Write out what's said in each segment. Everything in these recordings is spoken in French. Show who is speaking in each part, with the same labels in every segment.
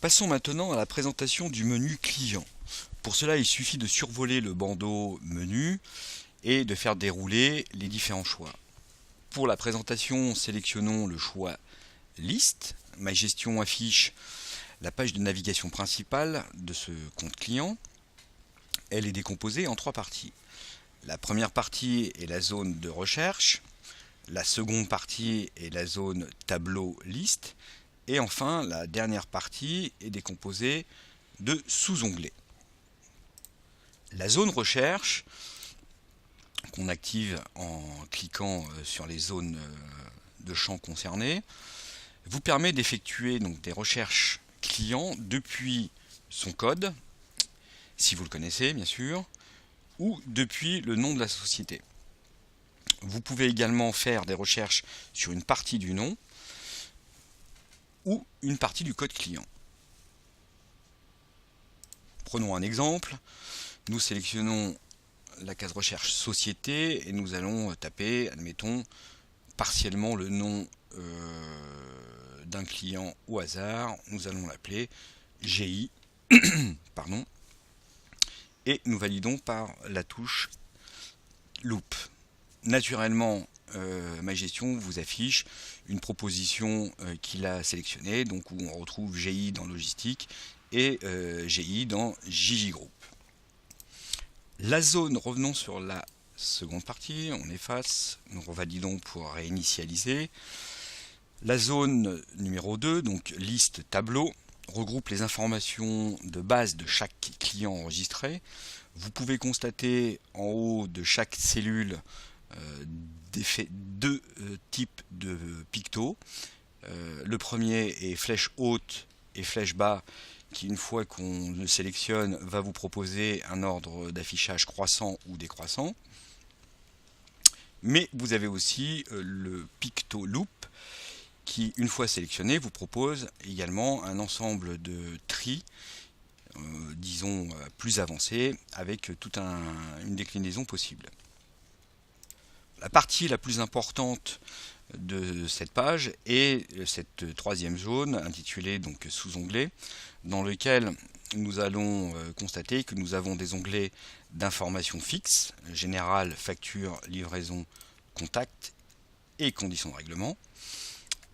Speaker 1: Passons maintenant à la présentation du menu client. Pour cela, il suffit de survoler le bandeau menu et de faire dérouler les différents choix. Pour la présentation, sélectionnons le choix liste. Ma gestion affiche la page de navigation principale de ce compte client. Elle est décomposée en trois parties. La première partie est la zone de recherche, la seconde partie est la zone tableau liste, et enfin la dernière partie est décomposée de sous-onglets. La zone recherche, qu'on active en cliquant sur les zones de champs concernés, vous permet d'effectuer donc des recherches clients depuis son code, si vous le connaissez bien sûr, ou depuis le nom de la société. Vous pouvez également faire des recherches sur une partie du nom ou une partie du code client. Prenons un exemple. Nous sélectionnons la case recherche société et nous allons taper, admettons, partiellement le nom d'un client au hasard. Nous allons l'appeler GI. Pardon. Et nous validons par la touche loop. Naturellement, ma gestion vous affiche une proposition qu'il a sélectionnée, donc où on retrouve GI dans logistique et GI dans JJ Group. La zone, revenons sur la seconde partie, on efface, nous revalidons pour réinitialiser. La zone numéro 2, donc liste tableau, regroupe les informations de base de chaque client enregistré. Vous pouvez constater en haut de chaque cellule deux types de pictos. Le premier est flèche haute et flèche bas, qui une fois qu'on le sélectionne va vous proposer un ordre d'affichage croissant ou décroissant. Mais vous avez aussi le picto loop qui, une fois sélectionné, vous propose également un ensemble de tri, disons plus avancé, avec toute une déclinaison possible. La partie la plus importante de cette page est cette troisième zone intitulée donc sous-onglets, dans lequel nous allons constater que nous avons des onglets d'informations fixes, générale, facture, livraison, contact et conditions de règlement.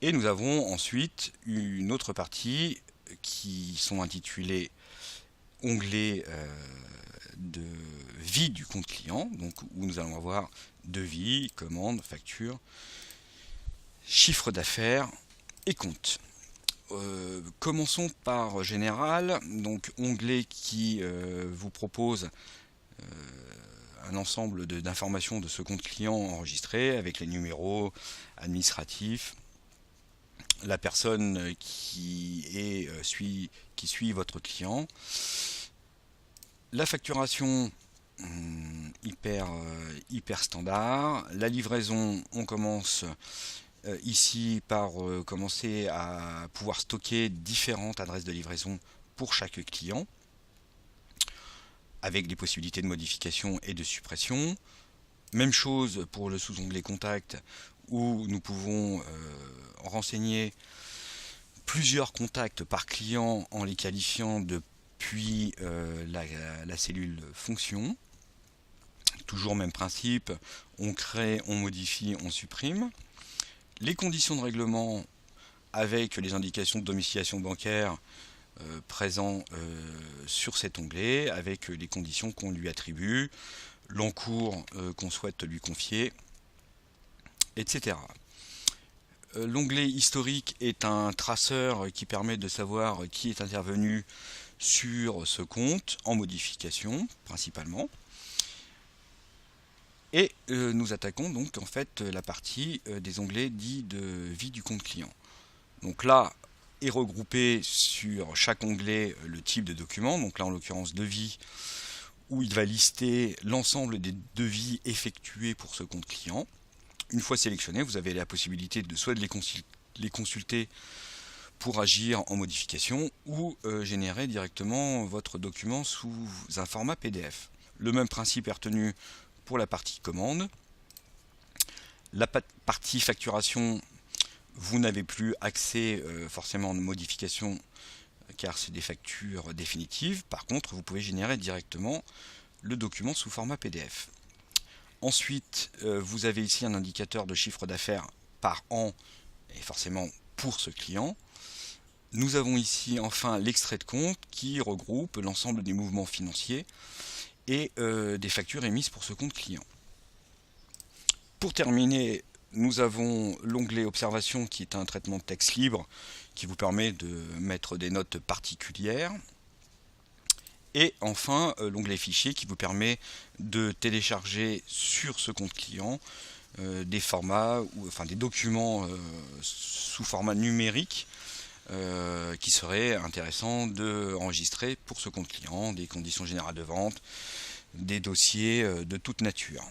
Speaker 1: Et nous avons ensuite une autre partie qui sont intitulées onglets de vie du compte client, donc où nous allons avoir devis, commande, facture, chiffre d'affaires et compte. Commençons par général, donc onglet qui vous propose un ensemble d'informations de ce compte client enregistré avec les numéros administratifs, la personne qui suit votre client, la facturation hyper standard, la livraison, on commence ici par commencer à pouvoir stocker différentes adresses de livraison pour chaque client, avec des possibilités de modification et de suppression. Même chose pour le sous-onglet contact, où nous pouvons renseigner plusieurs contacts par client en les qualifiant depuis la cellule fonction. Toujours même principe, on crée, on modifie, on supprime. Les conditions de règlement avec les indications de domiciliation bancaire présents sur cet onglet, avec les conditions qu'on lui attribue, l'encours qu'on souhaite lui confier, etc. L'onglet historique est un traceur qui permet de savoir qui est intervenu sur ce compte en modification principalement. Et nous attaquons donc en fait la partie des onglets dits de vie du compte client. Donc là est regroupé sur chaque onglet le type de document, donc là en l'occurrence devis, où il va lister l'ensemble des devis effectués pour ce compte client. Une fois sélectionné, vous avez la possibilité de soit de les consulter pour agir en modification ou générer directement votre document sous un format PDF. Le même principe est retenu pour la partie commande. La partie facturation, vous n'avez plus accès forcément de modification car c'est des factures définitives. Par contre, vous pouvez générer directement le document sous format PDF. Ensuite, vous avez ici un indicateur de chiffre d'affaires par an et forcément pour ce client. Nous avons ici enfin l'extrait de compte qui regroupe l'ensemble des mouvements financiers et des factures émises pour ce compte client. Pour terminer, nous avons l'onglet Observation qui est un traitement de texte libre qui vous permet de mettre des notes particulières. Et enfin, l'onglet Fichier qui vous permet de télécharger sur ce compte client des formats, des documents sous format numérique qui serait intéressant d'enregistrer pour ce compte client, des conditions générales de vente, des dossiers de toute nature.